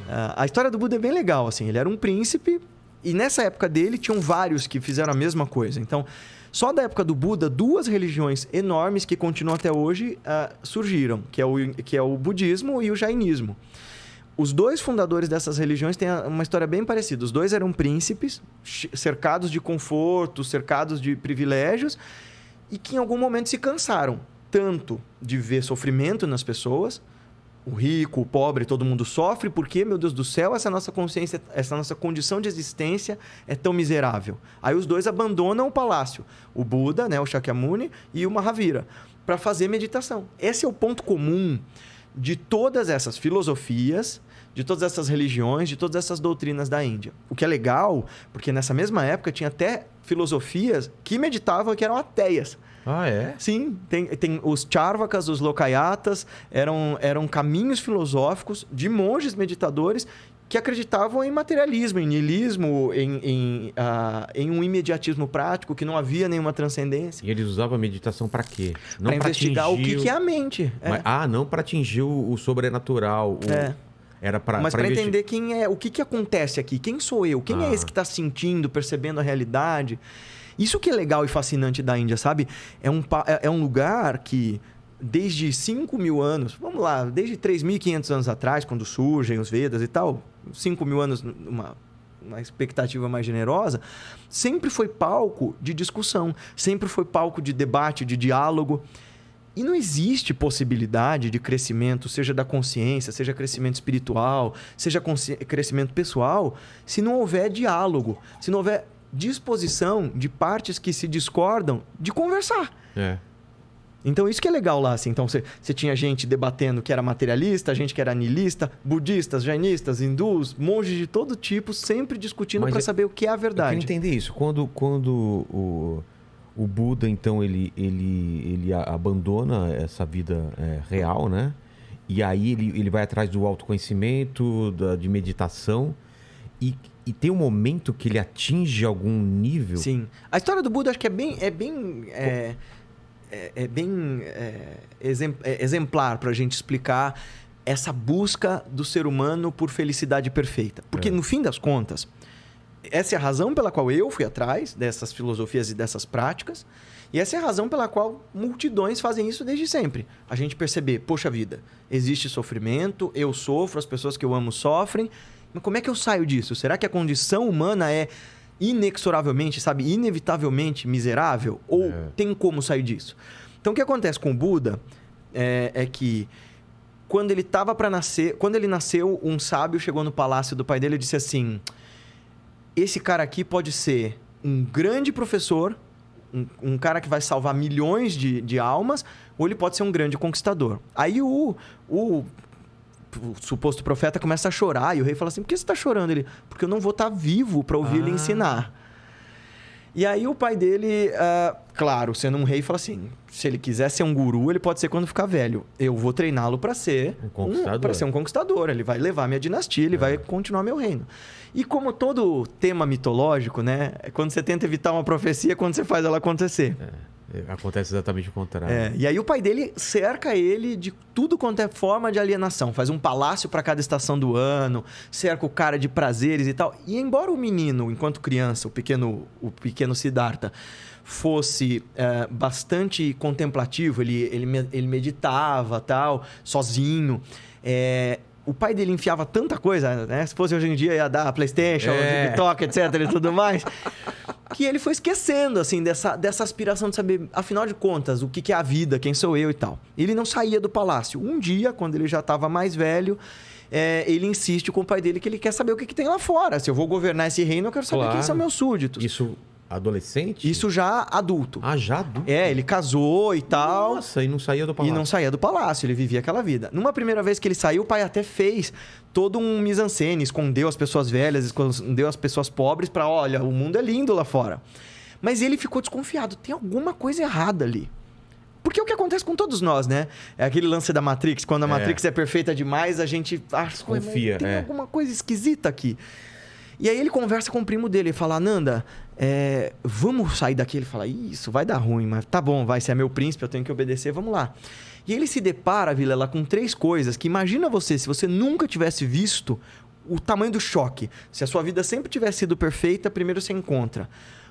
A história do Buda é bem legal, assim. Ele era um príncipe e nessa época dele tinham vários que fizeram a mesma coisa. Então, só da época do Buda, 2 religiões enormes que continuam até hoje surgiram, que é o budismo e o jainismo. Os 2 fundadores dessas religiões têm uma história bem parecida. Os 2 eram príncipes, cercados de conforto, cercados de privilégios, e que em algum momento se cansaram tanto de ver sofrimento nas pessoas. O rico, o pobre, todo mundo sofre, porque, meu Deus do céu, essa nossa consciência, essa nossa condição de existência é tão miserável. Aí os 2 abandonam o palácio, o Buda, né, o Shakyamuni, e o Mahavira, para fazer meditação. Esse é o ponto comum de todas essas filosofias, de todas essas religiões, de todas essas doutrinas da Índia. O que é legal, porque nessa mesma época tinha até filosofias que meditavam que eram ateias. Ah, é? Sim, tem os Charvakas, os Lokayatas, eram caminhos filosóficos de monges meditadores que acreditavam em materialismo, em niilismo, em um imediatismo prático, que não havia nenhuma transcendência. E eles usavam a meditação para quê? Para investigar o que é a mente. Mas, não para atingir o sobrenatural. Era mas para entender quem é, o que acontece aqui, quem sou eu, quem é esse que está sentindo, percebendo a realidade. Isso que é legal e fascinante da Índia, sabe? É um lugar que, desde 5.000 anos, vamos lá, desde 3.500 anos atrás, quando surgem os Vedas e tal, 5.000 anos, uma expectativa mais generosa, sempre foi palco de discussão, sempre foi palco de debate, de diálogo. E não existe possibilidade de crescimento, seja da consciência, seja crescimento espiritual, seja crescimento pessoal, se não houver diálogo, se não houver disposição de partes que se discordam de conversar. Então, isso que é legal lá, assim. Então, você tinha gente debatendo que era materialista, gente que era niilista, budistas, jainistas, hindus, monges de todo tipo, sempre discutindo para saber o que é a verdade. Eu quero entender isso. Quando o Buda, então, ele abandona essa vida real, né? E aí ele vai atrás do autoconhecimento, de meditação, e tem um momento que ele atinge algum nível... Sim. A história do Buda acho que é bem exemplar para a gente explicar essa busca do ser humano por felicidade perfeita. Porque, no fim das contas, essa é a razão pela qual eu fui atrás dessas filosofias e dessas práticas, e essa é a razão pela qual multidões fazem isso desde sempre. A gente perceber, poxa vida, existe sofrimento, eu sofro, as pessoas que eu amo sofrem, mas como é que eu saio disso? Será que a condição humana é inexoravelmente, sabe, inevitavelmente miserável? Ou tem como sair disso? Então, o que acontece com o Buda é que quando ele estava para nascer, quando ele nasceu, um sábio chegou no palácio do pai dele e disse assim: esse cara aqui pode ser um grande professor, um cara que vai salvar milhões de almas, ou ele pode ser um grande conquistador. Aí o suposto profeta começa a chorar e o rei fala assim: por que você está chorando? Ele: porque eu não vou estar vivo para ouvir ele ensinar. E aí o pai dele, claro, sendo um rei, fala assim: se ele quiser ser um guru, ele pode ser quando ficar velho. Eu vou treiná-lo para ser um conquistador. Ele vai levar minha dinastia, ele vai continuar meu reino. E como todo tema mitológico, né? Quando você tenta evitar uma profecia, quando você faz ela acontecer. Acontece exatamente o contrário. E aí o pai dele cerca ele de tudo quanto é forma de alienação. Faz um palácio para cada estação do ano, cerca o cara de prazeres e tal. E embora o menino, enquanto criança, o pequeno Siddhartha, fosse bastante contemplativo, ele meditava, tal, sozinho, o pai dele enfiava tanta coisa, né? Se fosse hoje em dia, ia dar PlayStation, TikTok, etc. e tudo mais, que ele foi esquecendo, assim, dessa aspiração de saber, afinal de contas, o que é a vida, quem sou eu e tal. Ele não saía do palácio. Um dia, quando ele já estava mais velho, ele insiste com o pai dele que ele quer saber o que tem lá fora. Se eu vou governar esse reino, eu quero saber quem são meus súditos. Isso adolescente? Isso já adulto. Já adulto? Ele casou e tal. Nossa, e não saía do palácio. E não saía do palácio, ele vivia aquela vida. Numa primeira vez que ele saiu, o pai até fez todo um mise-en-scène, escondeu as pessoas velhas, escondeu as pessoas pobres para, olha, o mundo é lindo lá fora. Mas ele ficou desconfiado, tem alguma coisa errada ali. Porque é o que acontece com todos nós, né? É aquele lance da Matrix, quando a Matrix é perfeita demais, a gente confia, tem alguma coisa esquisita aqui. E aí ele conversa com o primo dele e fala: Nanda, vamos sair daqui. Ele fala: isso vai dar ruim, mas tá bom, vai ser meu príncipe, eu tenho que obedecer, vamos lá. E ele se depara, Vilela, com 3 coisas que imagina você, se você nunca tivesse visto o tamanho do choque. Se a sua vida sempre tivesse sido perfeita, primeiro você encontra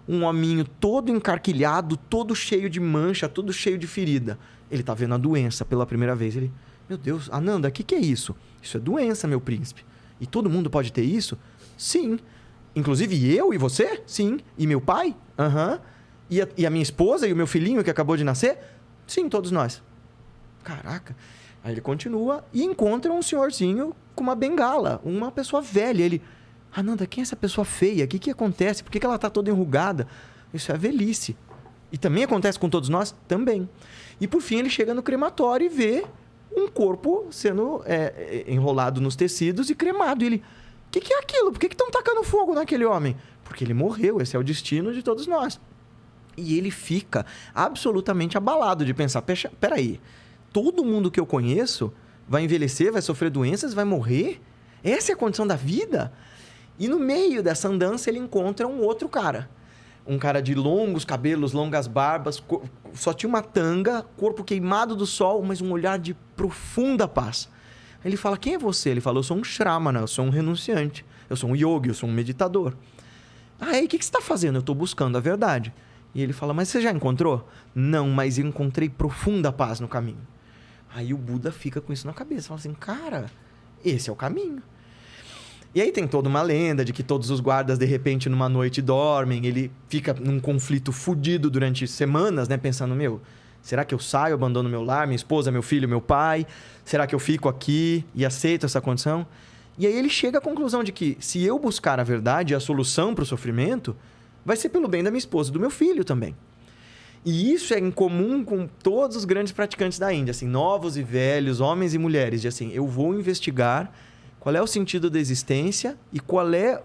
um hominho todo encarquilhado, todo cheio de mancha, todo cheio de ferida. Ele tá vendo a doença pela primeira vez. Ele, meu Deus, Ananda, o que é isso? Isso é doença, meu príncipe. E todo mundo pode ter isso? Sim. Inclusive eu e você? Sim. E meu pai? Aham. E a minha esposa e o meu filhinho que acabou de nascer? Sim, todos nós. Caraca. Aí ele continua e encontra um senhorzinho com uma bengala, uma pessoa velha. Ele, Ananda, quem é essa pessoa feia? O que acontece? Por que ela está toda enrugada? Isso é a velhice. E também acontece com todos nós? Também. E por fim ele chega no crematório e vê um corpo sendo enrolado nos tecidos e cremado. E ele, o que é aquilo? Por que estão tacando fogo naquele homem? Porque ele morreu, esse é o destino de todos nós. E ele fica absolutamente abalado de pensar, peraí, todo mundo que eu conheço vai envelhecer, vai sofrer doenças, vai morrer? Essa é a condição da vida? E no meio dessa andança ele encontra um outro cara. Um cara de longos cabelos, longas barbas, só tinha uma tanga, corpo queimado do sol, mas um olhar de profunda paz. Ele fala, quem é você? Ele fala, eu sou um Shramana, eu sou um renunciante, eu sou um yogi, eu sou um meditador. Ah, e o que você está fazendo? Eu estou buscando a verdade. E ele fala, mas você já encontrou? Não, mas eu encontrei profunda paz no caminho. Aí o Buda fica com isso na cabeça, fala assim, cara, esse é o caminho. E aí tem toda uma lenda de que todos os guardas, de repente, numa noite dormem. Ele fica num conflito fudido durante semanas, né? Pensando, será que eu saio, abandono meu lar, minha esposa, meu filho, meu pai? Será que eu fico aqui e aceito essa condição? E aí ele chega à conclusão de que se eu buscar a verdade e a solução para o sofrimento, vai ser pelo bem da minha esposa e do meu filho também. E isso é em comum com todos os grandes praticantes da Índia, assim, novos e velhos, homens e mulheres, de assim, eu vou investigar qual é o sentido da existência e qual é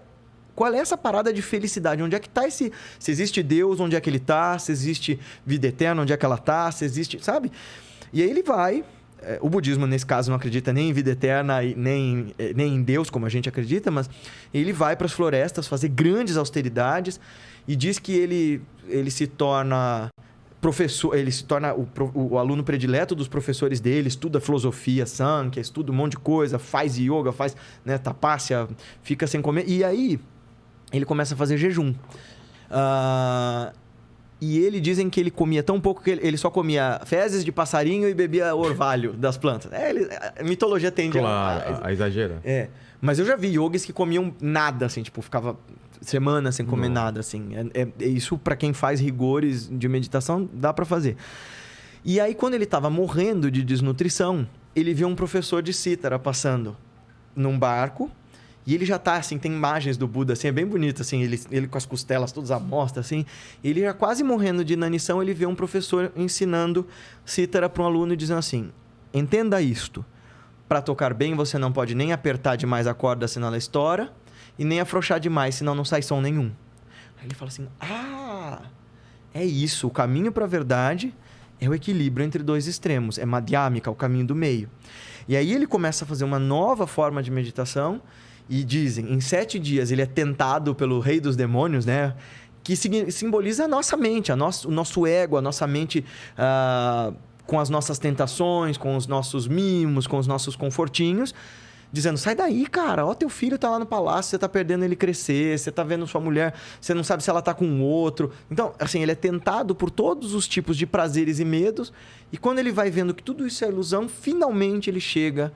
essa parada de felicidade? Onde é que está esse... Se existe Deus, onde é que ele está? Se existe vida eterna, onde é que ela está? Se existe... Sabe? E aí ele vai... O budismo, nesse caso, não acredita nem em vida eterna, nem em Deus, como a gente acredita, mas ele vai para as florestas fazer grandes austeridades e diz que ele se torna... professor, ele se torna o aluno predileto dos professores dele, estuda filosofia, Sankhya, estuda um monte de coisa, faz yoga, faz tapasya, fica sem comer. E aí, ele começa a fazer jejum. E ele dizem que ele comia tão pouco que ele só comia fezes de passarinho e bebia orvalho das plantas. A mitologia tende a exagera. Mas eu já vi yogis que comiam nada, assim, tipo, ficava semanas sem comer nada, assim. Isso, para quem faz rigores de meditação, dá para fazer. E aí, quando ele estava morrendo de desnutrição, ele viu um professor de cítara passando num barco. E ele já tá, assim, tem imagens do Buda, assim, é bem bonito, assim, ele com as costelas todas à mostra, assim. Ele já quase morrendo de inanição, ele vê um professor ensinando cítara para um aluno e dizendo assim, entenda isto, para tocar bem você não pode nem apertar demais a corda, senão ela estoura, e nem afrouxar demais, senão não sai som nenhum. Aí ele fala assim, é isso, o caminho para a verdade é o equilíbrio entre dois extremos, é Madhyamika, o caminho do meio. E aí ele começa a fazer uma nova forma de meditação. E dizem, em 7 dias ele é tentado pelo rei dos demônios, né? Que simboliza a nossa mente, o nosso ego, a nossa mente com as nossas tentações, com os nossos mimos, com os nossos confortinhos. Dizendo, sai daí, cara, ó, teu filho tá lá no palácio, você tá perdendo ele crescer, você tá vendo sua mulher, você não sabe se ela tá com outro. Então, assim, ele é tentado por todos os tipos de prazeres e medos. E quando ele vai vendo que tudo isso é ilusão, finalmente ele chega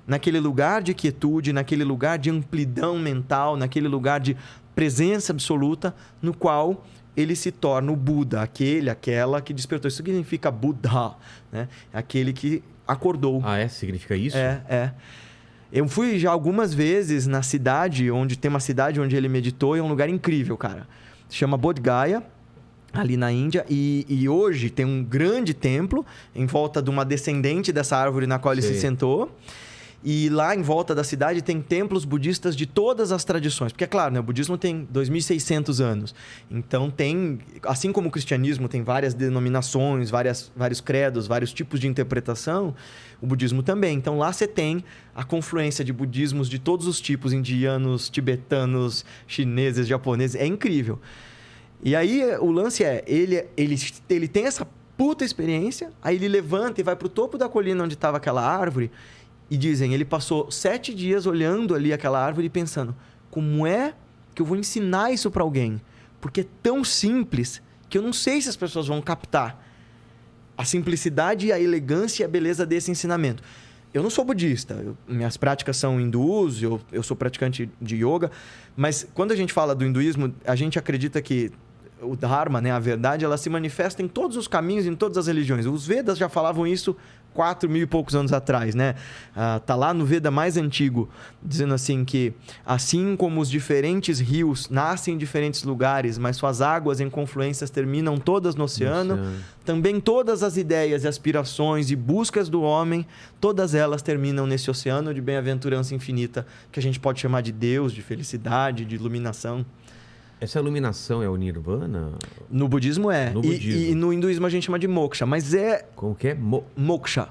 naquele lugar de quietude, naquele lugar de amplidão mental, naquele lugar de presença absoluta, no qual ele se torna o Buda, aquela que despertou. Isso significa Buddha, né? Aquele que acordou. Significa isso? Eu fui já algumas vezes na cidade, tem uma cidade onde ele meditou, e é um lugar incrível, cara. Se chama Bodh Gaya, ali na Índia, e hoje tem um grande templo em volta de uma descendente dessa árvore na qual ele se sentou. E lá em volta da cidade tem templos budistas de todas as tradições. Porque, é claro, né, o budismo tem 2.600 anos. Então, tem... Assim como o cristianismo tem várias denominações, vários credos, vários tipos de interpretação, o budismo também. Então, lá você tem a confluência de budismos de todos os tipos, indianos, tibetanos, chineses, japoneses. É incrível. E aí, o lance ele tem essa puta experiência, aí ele levanta e vai pro topo da colina onde estava aquela árvore. E dizem, ele passou 7 dias olhando ali aquela árvore e pensando, como é que eu vou ensinar isso para alguém? Porque é tão simples que eu não sei se as pessoas vão captar a simplicidade, a elegância e a beleza desse ensinamento. Eu não sou budista, minhas práticas são hindus, eu sou praticante de yoga, mas quando a gente fala do hinduísmo, a gente acredita que o Dharma, né, a verdade, ela se manifesta em todos os caminhos, em todas as religiões. Os Vedas já falavam isso 4.000 e poucos anos atrás, né? Tá lá no Veda mais antigo, dizendo assim que assim como os diferentes rios nascem em diferentes lugares, mas suas águas em confluências terminam todas no oceano, também todas as ideias e aspirações e buscas do homem, todas elas terminam nesse oceano de bem-aventurança infinita, que a gente pode chamar de Deus, de felicidade, de iluminação. Essa iluminação é o Nirvana? No budismo é. No budismo. E no hinduísmo a gente chama de moksha, mas é... Como que é? Moksha.